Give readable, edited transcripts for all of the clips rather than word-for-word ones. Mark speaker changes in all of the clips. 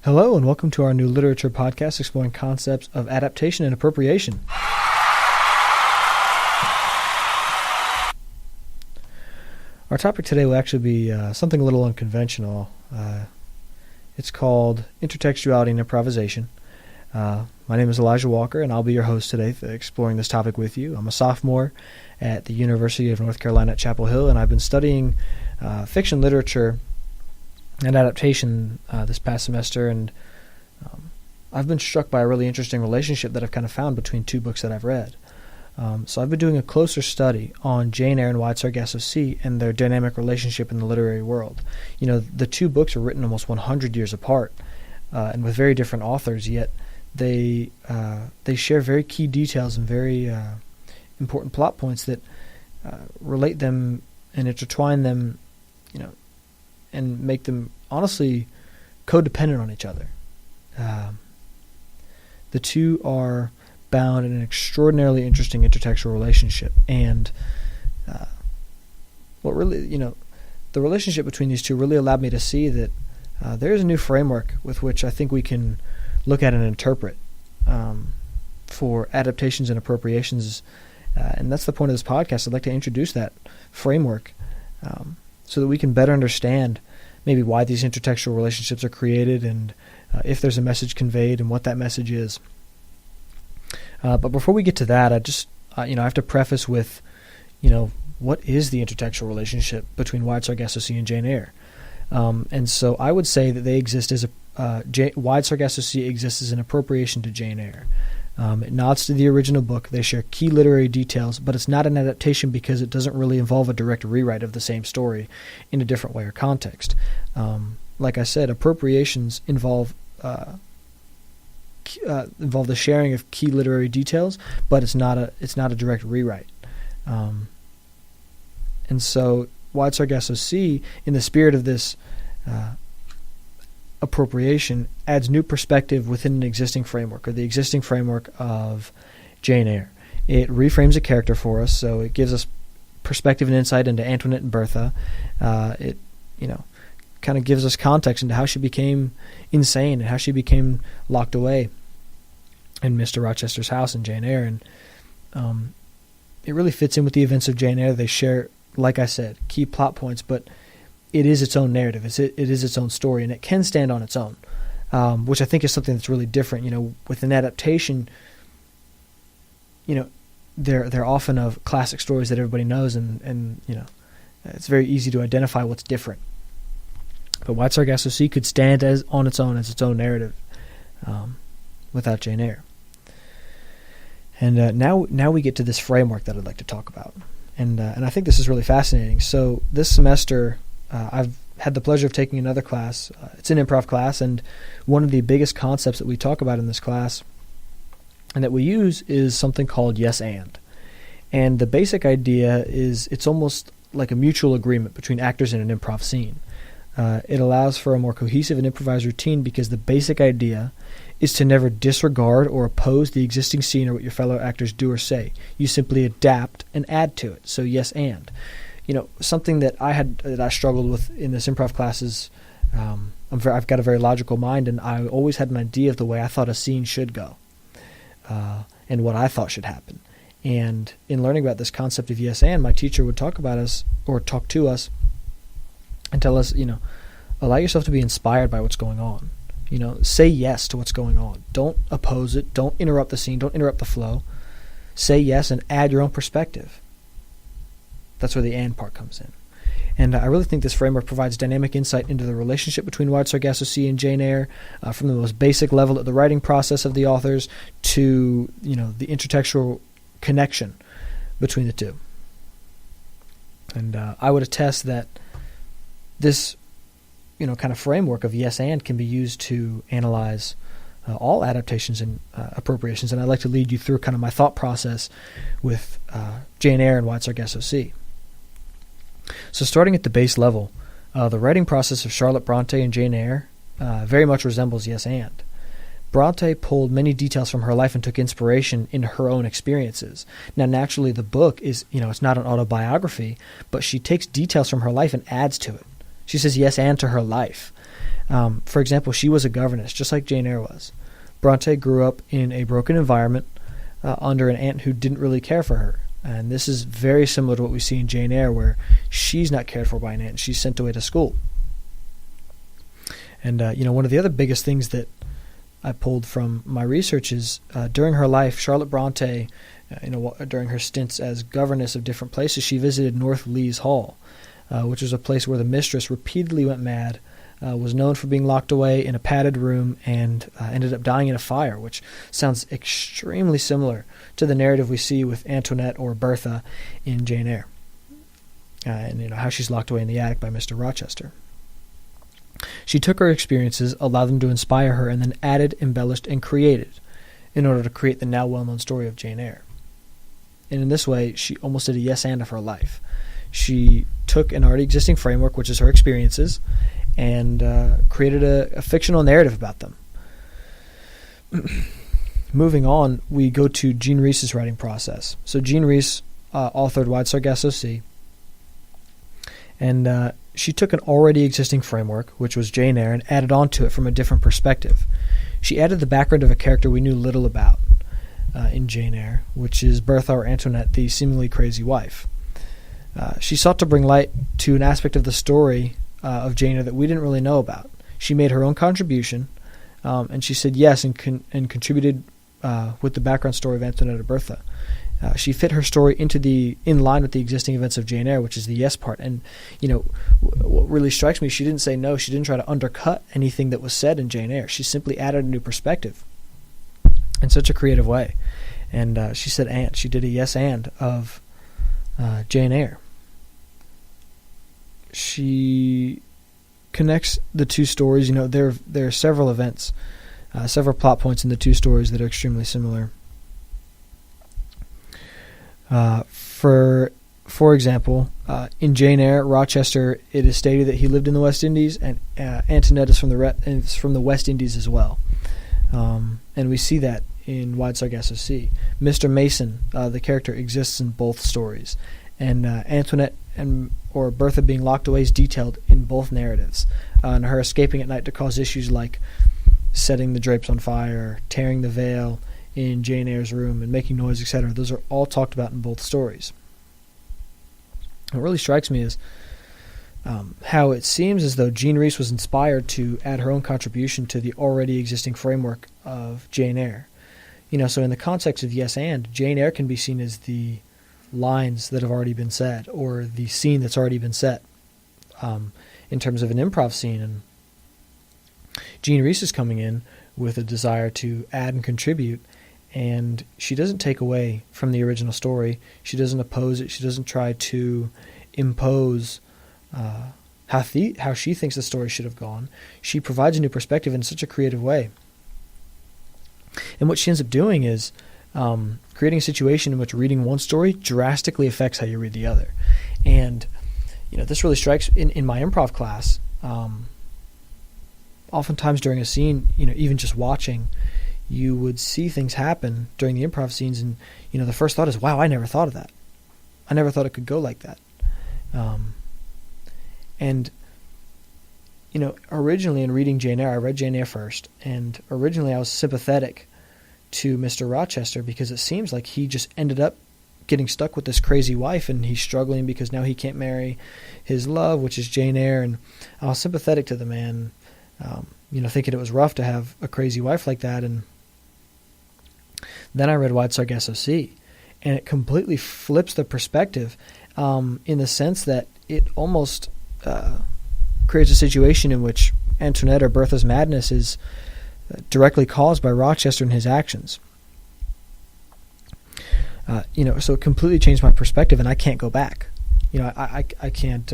Speaker 1: Hello and welcome to our new literature podcast exploring concepts of adaptation and appropriation. Our topic today will actually be something a little unconventional. It's called Intertextuality and Improvisation. My name is Elijah Walker, and I'll be your host today exploring this topic with you. I'm a sophomore at the University of North Carolina at Chapel Hill, and I've been studying fiction literature and adaptation this past semester, and I've been struck by a really interesting relationship that I've kind of found between two books that I've read. So I've been doing a closer study on Jane Eyre and Wide Sargasso Sea and their dynamic relationship in the literary world. You know, the two books are written almost 100 years apart and with very different authors, yet they share very key details and very important plot points that relate them and intertwine them, you know, and make them honestly codependent on each other. The two are bound in an extraordinarily interesting intertextual relationship, and what really, you know, the relationship between these two really allowed me to see that there is a new framework with which I think we can look at and interpret for adaptations and appropriations, and that's the point of this podcast. I'd like to introduce that framework so that we can better understand maybe why these intertextual relationships are created and if there's a message conveyed and what that message is. But before we get to that, I just, I have to preface with, what is the intertextual relationship between Wide Sargasso Sea and Jane Eyre? And so I would say that they exist as Wide Sargasso Sea exists as an appropriation to Jane Eyre. It nods to the original book. They share key literary details, but it's not an adaptation because it doesn't really involve a direct rewrite of the same story in a different way or context. Like I said, appropriations involve the sharing of key literary details, but it's not a direct rewrite. And so, Wide Sargasso Sea, in the spirit of this appropriation, adds new perspective within an existing framework, or the existing framework of Jane Eyre. It reframes a character for us, so it gives us perspective and insight into Antoinette and Bertha. It kind of gives us context into how she became insane and how she became locked away in Mr. Rochester's house in Jane Eyre. And it really fits in with the events of Jane Eyre. They share, like I said, key plot points, but it is its own narrative. It is its own story, and it can stand on its own, which I think is something that's really different. With an adaptation, they're often of classic stories that everybody knows, and it's very easy to identify what's different. But Wide Sargasso Sea could stand on its own narrative without Jane Eyre. And now we get to this framework that I'd like to talk about, and I think this is really fascinating. So this semester, I've had the pleasure of taking another class. It's an improv class, and one of the biggest concepts that we talk about in this class and that we use is something called yes and. And the basic idea is it's almost like a mutual agreement between actors in an improv scene. It allows for a more cohesive and improvised routine because the basic idea is to never disregard or oppose the existing scene or what your fellow actors do or say. You simply adapt and add to it. So yes and. Something that I struggled with in this improv class is I've got a very logical mind, and I always had an idea of the way I thought a scene should go and what I thought should happen. And in learning about this concept of yes and, my teacher would talk to us and tell us, allow yourself to be inspired by what's going on. Say yes to what's going on. Don't oppose it. Don't interrupt the scene. Don't interrupt the flow. Say yes and add your own perspective. That's where the and part comes in. And I really think this framework provides dynamic insight into the relationship between Wide Sargasso Sea and Jane Eyre, from the most basic level at the writing process of the authors to, the intertextual connection between the two. And I would attest that this, kind of framework of yes and can be used to analyze all adaptations and appropriations. And I'd like to lead you through kind of my thought process with Jane Eyre and Wide Sargasso Sea. So starting at the base level, the writing process of Charlotte Bronte and Jane Eyre very much resembles yes and. Bronte pulled many details from her life and took inspiration in her own experiences. Now, naturally, the book is, it's not an autobiography, but she takes details from her life and adds to it. She says yes and to her life. For example, she was a governess, just like Jane Eyre was. Bronte grew up in a broken environment under an aunt who didn't really care for her. And this is very similar to what we see in Jane Eyre, where she's not cared for by an aunt. She's sent away to school. And, one of the other biggest things that I pulled from my research is during her life, Charlotte Bronte, during her stints as governess of different places, she visited North Lees Hall, which was a place where the mistress repeatedly went mad, was known for being locked away in a padded room, and ended up dying in a fire, which sounds extremely similar to the narrative we see with Antoinette or Bertha in Jane Eyre, and how she's locked away in the attic by Mr. Rochester. She took her experiences, allowed them to inspire her, and then added, embellished, and created in order to create the now well-known story of Jane Eyre. And in this way, she almost did a yes and of her life. She took an already existing framework, which is her experiences, and created a fictional narrative about them. Moving on, we go to Jean Rhys's writing process. So Jean Rhys authored Wide Sargasso Sea, and she took an already existing framework, which was Jane Eyre, and added on to it from a different perspective. She added the background of a character we knew little about in Jane Eyre, which is Bertha or Antoinette, the seemingly crazy wife. She sought to bring light to an aspect of the story of Jane Eyre that we didn't really know about. She made her own contribution, and she said yes and contributed with the background story of Antoinette or Bertha. She fit her story in line with the existing events of Jane Eyre, which is the yes part. And, what really strikes me, she didn't say no. She didn't try to undercut anything that was said in Jane Eyre. She simply added a new perspective in such a creative way. And she said and. She did a yes and of Jane Eyre. She connects the two stories. There are several events, several plot points in the two stories that are extremely similar. For example, in Jane Eyre, Rochester, it is stated that he lived in the West Indies, and Antoinette is from the West Indies as well. And we see that in Wide Sargasso Sea. Mr. Mason, the character, exists in both stories, and Antoinette or Bertha being locked away is detailed in both narratives, and her escaping at night to cause issues like setting the drapes on fire, tearing the veil in Jane Eyre's room, and making noise, etc. Those are all talked about in both stories. What really strikes me is how it seems as though Jean Rhys was inspired to add her own contribution to the already existing framework of Jane Eyre. So in the context of yes and, Jane Eyre can be seen as the lines that have already been said, or the scene that's already been set, in terms of an improv scene. And Jean Rhys is coming in with a desire to add and contribute, and she doesn't take away from the original story. She doesn't oppose it. She doesn't try to impose how she thinks the story should have gone. She provides a new perspective in such a creative way. And what she ends up doing is creating a situation in which reading one story drastically affects how you read the other. And this really strikes in my improv class. Oftentimes during a scene, even just watching, you would see things happen during the improv scenes, and the first thought is, wow, I never thought of that. I never thought it could go like that. And originally in reading Jane Eyre, I read Jane Eyre first, and originally I was sympathetic to Mr. Rochester because it seems like he just ended up getting stuck with this crazy wife, and he's struggling because now he can't marry his love, which is Jane Eyre, and I was sympathetic to the man, thinking it was rough to have a crazy wife like that. And then I read Wide Sargasso Sea, and it completely flips the perspective in the sense that it almost creates a situation in which Antoinette or Bertha's madness is directly caused by Rochester and his actions. So it completely changed my perspective, and I can't go back. I can't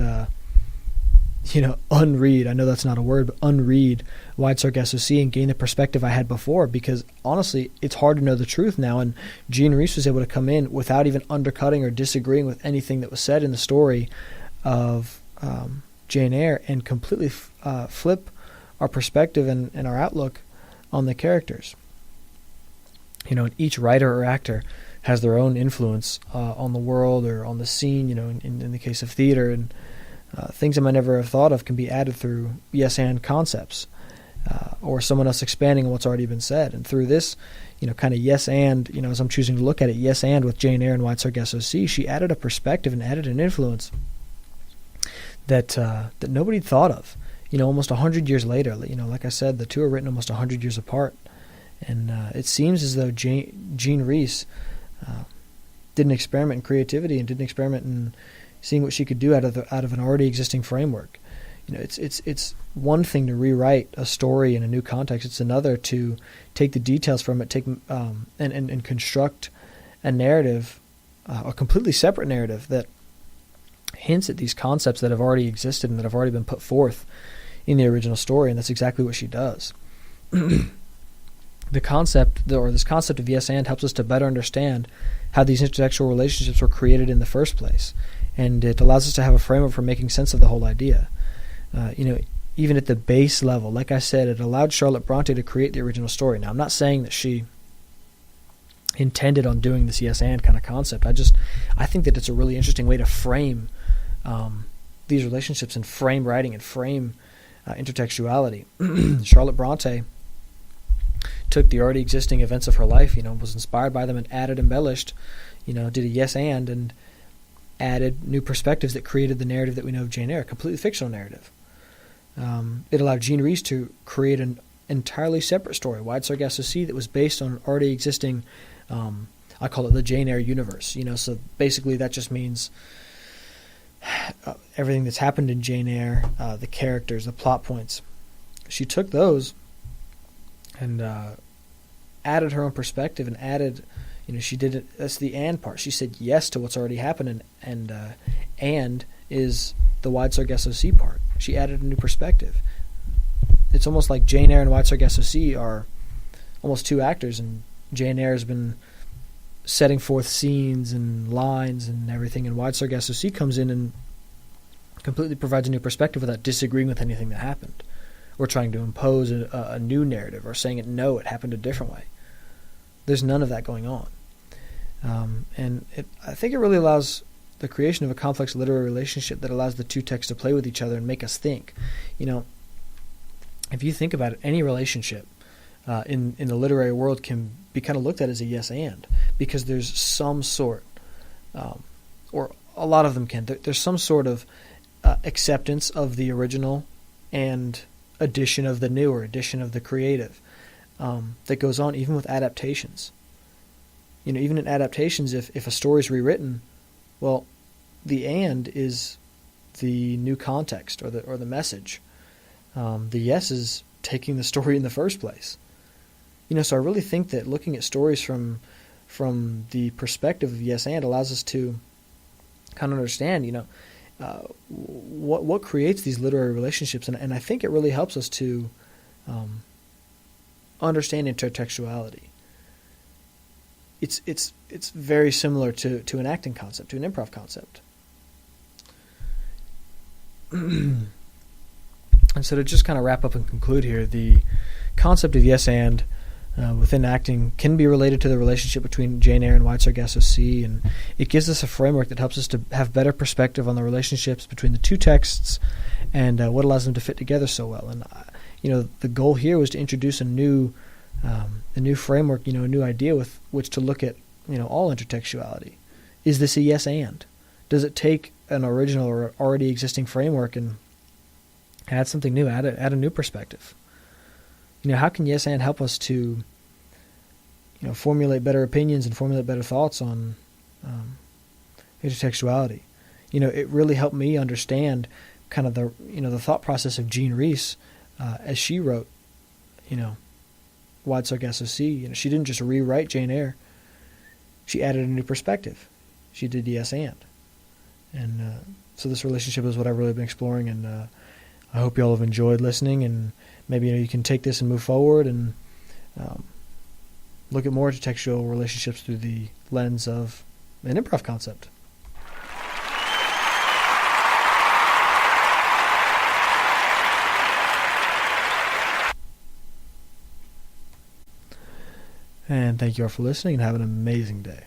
Speaker 1: unread, I know that's not a word, but unread Wide Sargasso Sea and gain the perspective I had before, because honestly, it's hard to know the truth now, and Jean Rhys was able to come in without even undercutting or disagreeing with anything that was said in the story of Jane Eyre and completely flip our perspective and our outlook on the characters. And each writer or actor has their own influence on the world or on the scene, in the case of theater, and Things I might never have thought of can be added through yes and concepts, or someone else expanding on what's already been said. And through this, kind of yes and, as I'm choosing to look at it, yes and with Jane Eyre and Wide Sargasso Sea, she added a perspective and added an influence that nobody thought of. Almost 100 years later, like I said, the two are written almost 100 years apart. And it seems as though Jean Rhys did an experiment in creativity and did an experiment in seeing what she could do out of an already existing framework. It's one thing to rewrite a story in a new context. It's another to take the details from it, and construct a narrative, a completely separate narrative that hints at these concepts that have already existed and that have already been put forth in the original story. And that's exactly what she does. This concept of yes and helps us to better understand how these intertextual relationships were created in the first place, and it allows us to have a framework for making sense of the whole idea. Even at the base level, like I said, it allowed Charlotte Bronte to create the original story. Now, I'm not saying that she intended on doing this yes and kind of concept. I think that it's a really interesting way to frame these relationships and frame writing and frame intertextuality. Charlotte Bronte took the already existing events of her life, was inspired by them and added, embellished, did a yes and added new perspectives that created the narrative that we know of Jane Eyre, a completely fictional narrative. It allowed Jean Rhys to create an entirely separate story, Wide Sargasso Sea, that was based on an already existing, I call it the Jane Eyre universe. So basically that just means everything that's happened in Jane Eyre, the characters, the plot points. She took those and added her own perspective and added, she did it. That's the and part. She said yes to what's already happened, and is the Wide Sargasso Sea part. She added a new perspective. It's almost like Jane Eyre and Wide Sargasso Sea are almost two actors, and Jane Eyre has been setting forth scenes and lines and everything, and Wide Sargasso Sea comes in and completely provides a new perspective without disagreeing with anything that happened, or trying to impose a new narrative, or saying it happened a different way. There's none of that going on. And I think it really allows the creation of a complex literary relationship that allows the two texts to play with each other and make us think. If you think about it, any relationship in the literary world can be kind of looked at as a yes and, because there's some sort, or a lot of them can, there's some sort of acceptance of the original and addition of the new, or addition of the creative, that goes on even with adaptations. Even in adaptations, if a story is rewritten, well, the and is the new context or the message. The yes is taking the story in the first place. So I really think that looking at stories from the perspective of yes and allows us to kind of understand, what creates these literary relationships, and I think it really helps us to understand intertextuality. It's very similar to an acting concept, to an improv concept. And so to just kind of wrap up and conclude here, the concept of yes and within acting can be related to the relationship between Jane Eyre and Wide Sargasso Sea, and it gives us a framework that helps us to have better perspective on the relationships between the two texts and what allows them to fit together so well. And the goal here was to introduce a new framework, a new idea with which to look at all intertextuality. Is this a yes and? Does it take an original or already existing framework and add something new, add a new perspective? How can yes and help us to formulate better opinions and formulate better thoughts on intertextuality? It really helped me understand kind of the thought process of Jean Rhys as she wrote Wide Sargasso Sea. She didn't just rewrite Jane Eyre. She added a new perspective. She did yes and. So this relationship is what I've really been exploring, and I hope you all have enjoyed listening, and maybe you can take this and move forward and look at more intertextual relationships through the lens of an improv concept. And thank you all for listening, and have an amazing day.